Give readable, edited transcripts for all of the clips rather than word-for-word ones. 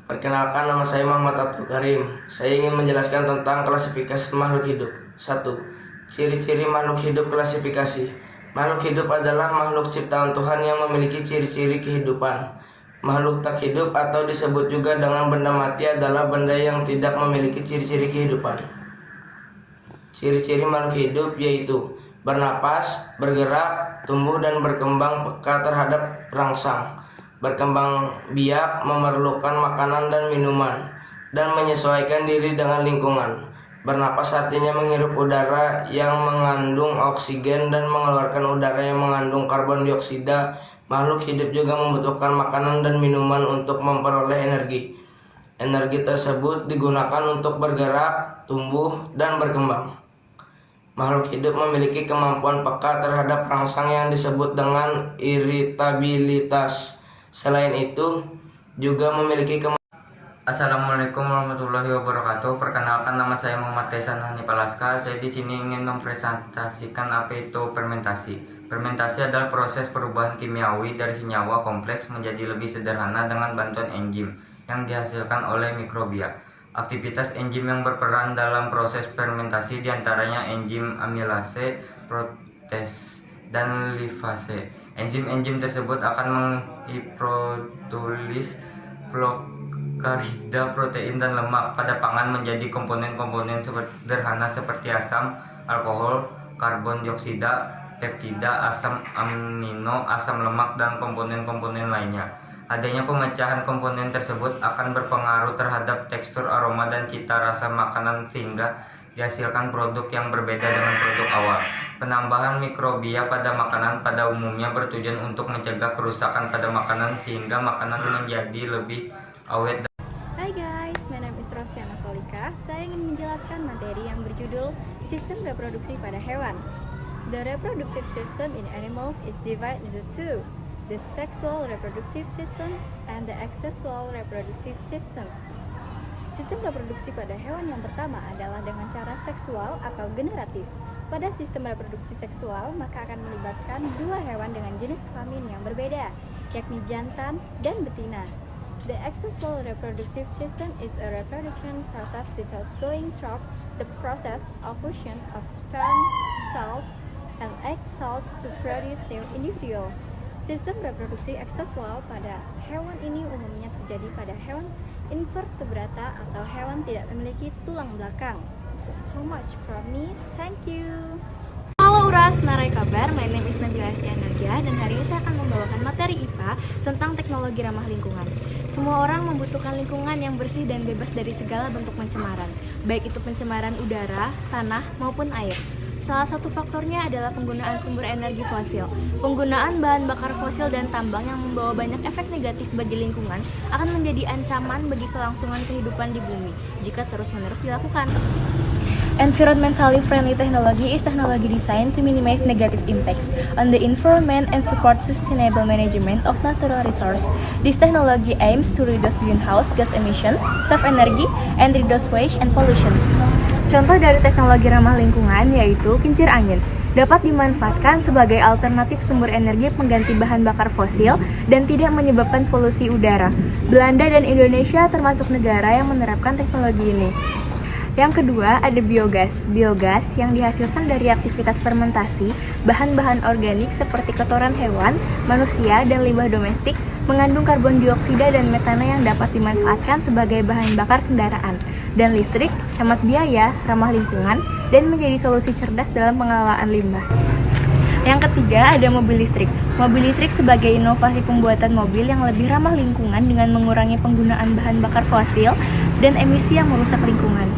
Perkenalkan, nama saya Muhammad Abdul Karim. Saya ingin menjelaskan tentang klasifikasi makhluk hidup. 1. Ciri-ciri makhluk hidup klasifikasi. Makhluk hidup adalah makhluk ciptaan Tuhan yang memiliki ciri-ciri kehidupan. Makhluk tak hidup atau disebut juga dengan benda mati adalah benda yang tidak memiliki ciri-ciri kehidupan. Ciri-ciri makhluk hidup yaitu bernapas, bergerak, tumbuh dan berkembang peka terhadap rangsang, berkembang biak, memerlukan makanan dan minuman, dan menyesuaikan diri dengan lingkungan. Bernapas artinya menghirup udara yang mengandung oksigen dan mengeluarkan udara yang mengandung karbon dioksida. Makhluk hidup juga membutuhkan makanan dan minuman untuk memperoleh energi. Energi tersebut digunakan untuk bergerak, tumbuh, dan berkembang. Makhluk hidup memiliki kemampuan peka terhadap rangsang yang disebut dengan iritabilitas. Selain itu, juga memiliki Assalamualaikum warahmatullahi wabarakatuh. Perkenalkan, nama saya Muhammad Taisan Hanifalaska. Saya di sini ingin mempresentasikan apa itu fermentasi. Fermentasi adalah proses perubahan kimiawi dari senyawa kompleks menjadi lebih sederhana dengan bantuan enzim yang dihasilkan oleh mikrobia. Aktivitas enzim yang berperan dalam proses fermentasi diantaranya enzim amilase, protease, dan lipase. Enzim-enzim tersebut akan menghiprotulis karida protein dan lemak pada pangan menjadi komponen-komponen sederhana seperti asam, alkohol, karbon dioksida, peptida, asam amino, asam lemak, dan komponen-komponen lainnya. Adanya pemecahan komponen tersebut akan berpengaruh terhadap tekstur, aroma, dan cita rasa makanan sehingga dihasilkan produk yang berbeda dengan produk awal. Penambahan mikrobia pada makanan pada umumnya bertujuan untuk mencegah kerusakan pada makanan sehingga makanan menjadi lebih awet. Hai guys, my name is Rosiana Solika. Saya ingin menjelaskan materi yang berjudul Sistem Reproduksi pada Hewan. The reproductive system in animals is divided into two, the sexual reproductive system and the asexual reproductive system. Sistem reproduksi pada hewan yang pertama adalah dengan cara seksual atau generatif. Pada sistem reproduksi seksual, maka akan melibatkan dua hewan dengan jenis kelamin yang berbeda, yakni jantan dan betina. The asexual reproductive system is a reproduction process without going through the process of fusion of sperm cells and egg cells to produce new individuals. Sistem reproduksi asexual pada hewan ini umumnya terjadi pada hewan invertebrata atau hewan tidak memiliki tulang belakang. So much from me, thank you. Halo Uras, narai kabar, my name is Nabila Estianagia dan hari ini saya akan membawakan materi IPA tentang teknologi ramah lingkungan. Semua orang membutuhkan lingkungan yang bersih dan bebas dari segala bentuk pencemaran, baik itu pencemaran udara, tanah, maupun air. Salah satu faktornya adalah penggunaan sumber energi fosil. Penggunaan bahan bakar fosil dan tambang yang membawa banyak efek negatif bagi lingkungan akan menjadi ancaman bagi kelangsungan kehidupan di bumi jika terus-menerus dilakukan. Environmentally friendly technology is technology designed to minimize negative impacts on the environment and support sustainable management of natural resources. This technology aims to reduce greenhouse gas emissions, save energy, and reduce waste and pollution. Contoh dari teknologi ramah lingkungan yaitu kincir angin. Dapat dimanfaatkan sebagai alternatif sumber energi pengganti bahan bakar fosil dan tidak menyebabkan polusi udara. Belanda dan Indonesia termasuk negara yang menerapkan teknologi ini. Yang kedua, ada biogas. Biogas yang dihasilkan dari aktivitas fermentasi bahan-bahan organik seperti kotoran hewan, manusia, dan limbah domestik mengandung karbon dioksida dan metana yang dapat dimanfaatkan sebagai bahan bakar kendaraan dan listrik, hemat biaya, ramah lingkungan, dan menjadi solusi cerdas dalam pengelolaan limbah. Yang ketiga, ada mobil listrik. Mobil listrik sebagai inovasi pembuatan mobil yang lebih ramah lingkungan dengan mengurangi penggunaan bahan bakar fosil dan emisi yang merusak lingkungan.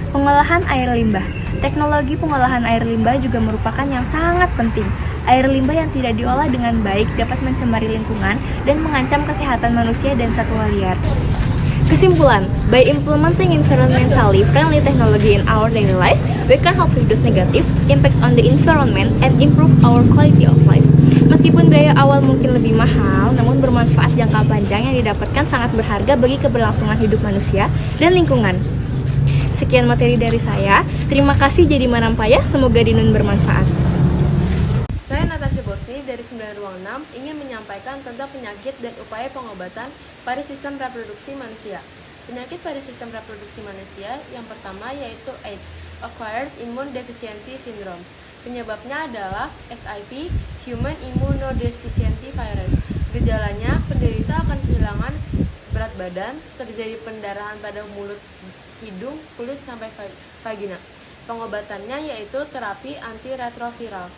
Pengolahan air limbah. Teknologi pengolahan air limbah juga merupakan yang sangat penting. Air limbah yang tidak diolah dengan baik dapat mencemari lingkungan dan mengancam kesehatan manusia dan satwa liar. Kesimpulan, by implementing environmentally friendly technology in our daily lives, we can help reduce negative impacts on the environment and improve our quality of life. Meskipun biaya awal mungkin lebih mahal, namun bermanfaat jangka panjang yang didapatkan sangat berharga bagi keberlangsungan hidup manusia dan lingkungan. Sekian materi dari saya. Terima kasih jadi Manampaya, semoga Dinun bermanfaat. Saya Natasha Bose dari 9 ruang 6 ingin menyampaikan tentang penyakit dan upaya pengobatan pada sistem reproduksi manusia. Penyakit pada sistem reproduksi manusia yang pertama yaitu AIDS, Acquired Immune Deficiency Syndrome. Penyebabnya adalah HIV, Human Immunodeficiency Virus. Gejalanya, penderita akan kehilangan berat badan, terjadi pendarahan pada mulut, hidung, kulit, sampai vagina. Pengobatannya yaitu terapi antiretroviral.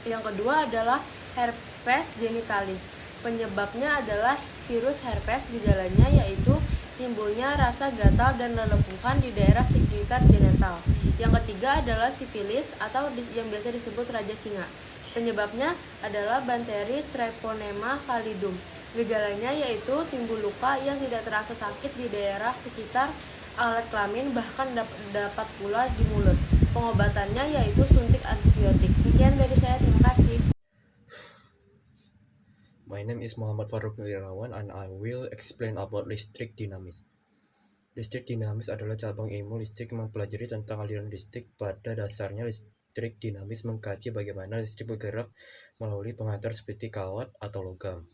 Yang kedua adalah herpes genitalis. Penyebabnya adalah virus herpes. Gejalanya yaitu timbulnya rasa gatal dan lelepuhan di daerah sekitar genital. Yang ketiga adalah sifilis atau yang biasa disebut raja singa. Penyebabnya adalah bakteri Treponema pallidum. Gejalanya yaitu timbul luka yang tidak terasa sakit di daerah sekitar alat kelamin, bahkan dapat pula di mulut. Pengobatannya yaitu suntik antibiotik. Sekian dari saya, terima kasih. My name is Muhammad Faruk Wirawan and I will explain about listrik dinamis. Listrik dinamis adalah cabang ilmu listrik yang mempelajari tentang aliran listrik. Pada dasarnya, listrik dinamis mengkaji bagaimana listrik bergerak melalui penghantar seperti kawat atau logam.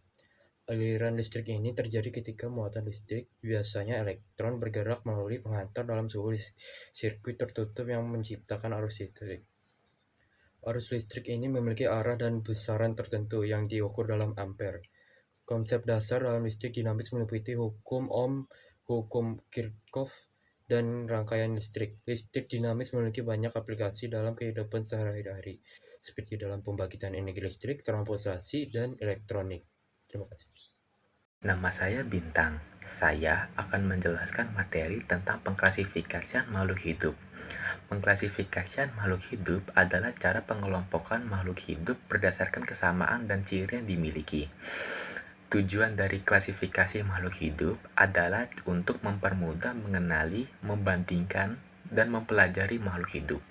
Aliran listrik ini terjadi ketika muatan listrik, biasanya elektron, bergerak melalui penghantar dalam sebuah sirkuit tertutup yang menciptakan arus listrik. Arus listrik ini memiliki arah dan besaran tertentu yang diukur dalam ampere. Konsep dasar dalam listrik dinamis meliputi hukum Ohm, hukum Kirchhoff, dan rangkaian listrik. Listrik dinamis memiliki banyak aplikasi dalam kehidupan sehari-hari, seperti dalam pembangkitan energi listrik, transportasi, dan elektronik. Terima kasih. Nama saya Bintang. Saya akan menjelaskan materi tentang pengklasifikasian makhluk hidup. Pengklasifikasian makhluk hidup adalah cara pengelompokan makhluk hidup berdasarkan kesamaan dan ciri yang dimiliki. Tujuan dari klasifikasi makhluk hidup adalah untuk mempermudah mengenali, membandingkan, dan mempelajari makhluk hidup.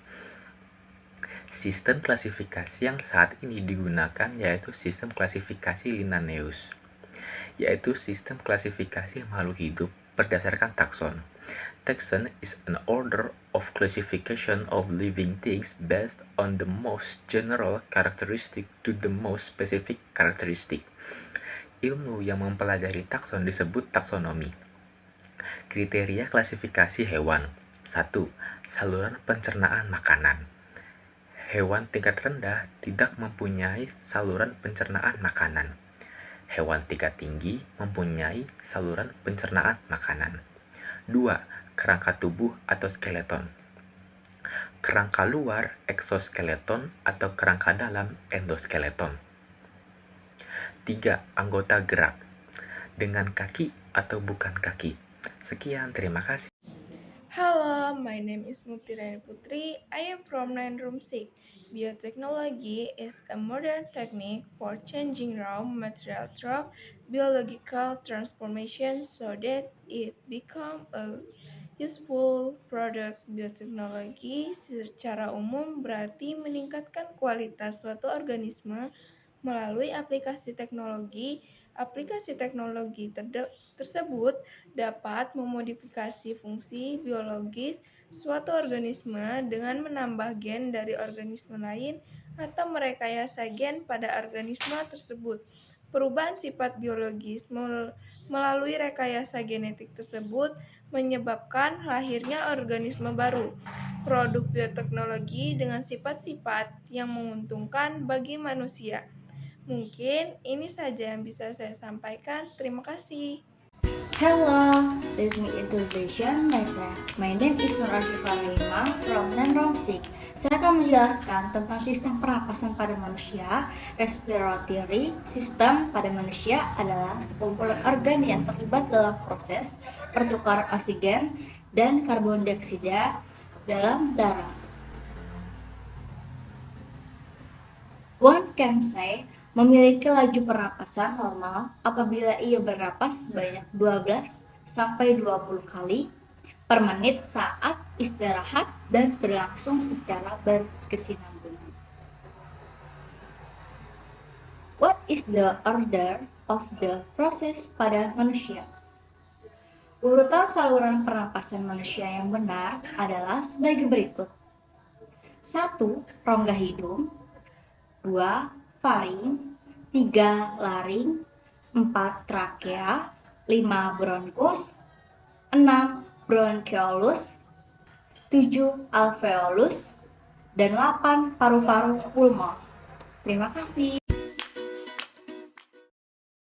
Sistem klasifikasi yang saat ini digunakan yaitu sistem klasifikasi Linnaeus, yaitu sistem klasifikasi makhluk hidup berdasarkan takson. Taxon is an order of classification of living things based on the most general characteristic to the most specific characteristic. Ilmu yang mempelajari takson disebut taksonomi. Kriteria klasifikasi hewan. 1. Saluran pencernaan makanan. Hewan tingkat rendah tidak mempunyai saluran pencernaan makanan. Hewan tingkat tinggi mempunyai saluran pencernaan makanan. 2. Kerangka tubuh atau skeleton. Kerangka luar eksoskeleton atau kerangka dalam endoskeleton. 3. Anggota gerak. Dengan kaki atau bukan kaki. Sekian, terima kasih. Hello, my name is Muktirani Putri. I am from 9 Room 6. Biotechnology is a modern technique for changing raw material through biological transformation so that it become a useful product. Biotechnology secara umum berarti meningkatkan kualitas suatu organisme melalui aplikasi teknologi. Aplikasi teknologi tersebut dapat memodifikasi fungsi biologis suatu organisme dengan menambah gen dari organisme lain atau merekayasa gen pada organisme tersebut. Perubahan sifat biologis melalui rekayasa genetik tersebut menyebabkan lahirnya organisme baru. Produk bioteknologi dengan sifat-sifat yang menguntungkan bagi manusia. Mungkin ini saja yang bisa saya sampaikan. Terima kasih. Hello, let me introduction myself. My name is Nur Ashifa Rahima from 9 Room 6. Saya akan menjelaskan tentang sistem pernapasan pada manusia. Respiratory system pada manusia adalah sekumpulan organ yang terlibat dalam proses pertukaran oksigen dan karbon dioksida dalam darah. One can say memiliki laju pernapasan normal apabila ia bernapas sebanyak 12 sampai 20 kali per menit saat istirahat dan berlangsung secara berkesinambungan. What is the order of the process pada manusia? Urutan saluran pernapasan manusia yang benar adalah sebagai berikut. 1. Rongga hidung. 2. faring, 3 laring, 4 trakea, 5 bronkus, 6 bronchiolus, 7 alveolus, dan 8 paru-paru pulmon. Terima kasih.